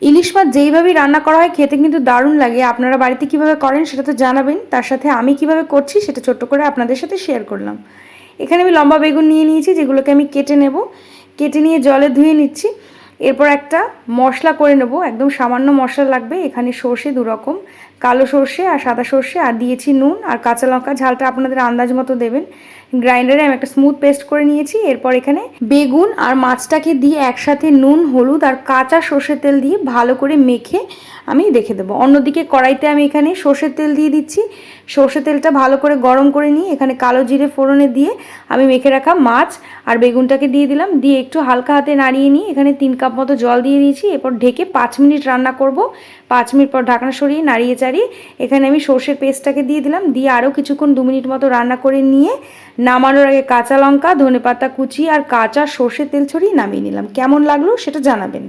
ইলিশ মাছ যেইভাবেই রান্না করা হয় খেতে কিন্তু দারুণ লাগে। আপনারা বাড়িতে কিভাবে করেন সেটা তো জানাবেন, তার সাথে আমি কিভাবে করছি সেটা ছোট্ট করে আপনাদের সাথে শেয়ার করলাম। এখানে আমি লম্বা বেগুন নিয়ে নিয়েছি, যেগুলোকে আমি কেটে নেব। কেটে নিয়ে জলে ধুয়ে নিচ্ছি। এরপর একটা মশলা করে নেব, একদম সামান্য মশলা লাগবে। এখানে সর্ষে দু রকম, কালো সর্ষে আর সাদা সর্ষে, আর দিয়েছি নুন আর কাঁচা লঙ্কা, ঝালটা আপনাদের আন্দাজ মতো দেবেন। গ্রাইন্ডারে আমি একটা স্মুথ পেস্ট করে নিয়েছি। এরপর এখানে বেগুন আর মাছটাকে দিয়ে একসাথে নুন, হলুদ আর কাঁচা সর্ষের তেল দিয়ে ভালো করে মেখে আমি রেখে দেবো। অন্যদিকে কড়াইতে আমি এখানে সর্ষের তেল দিয়ে দিচ্ছি। সর্ষের তেলটা ভালো করে গরম করে নিয়ে এখানে কালো জিরে ফোড়নে দিয়ে আমি মেখে রাখা মাছ আর বেগুনটাকে দিয়ে দিলাম। দিয়ে একটু হালকা হাতে নাড়িয়ে নিয়ে এখানে 3 কাপ মতো জল দিয়ে দিয়েছি। এরপর ঢেকে 5 মিনিট রান্না করব। 5 মিনিট পর ঢাকনা সরিয়ে নাড়িয়ে চাড়িয়ে এখানে আমি সর্ষের পেস্টটাকে দিয়ে দিলাম। দিয়ে আরও কিছুক্ষণ 2 মিনিট মতো রান্না করে নিয়ে নামানোর আগে কাঁচা লঙ্কা, ধনেপাতা কুচি আর কাঁচা সর্ষের তেল ছড়িয়ে নামিয়ে নিলাম। কেমন লাগলো সেটা জানাবেন।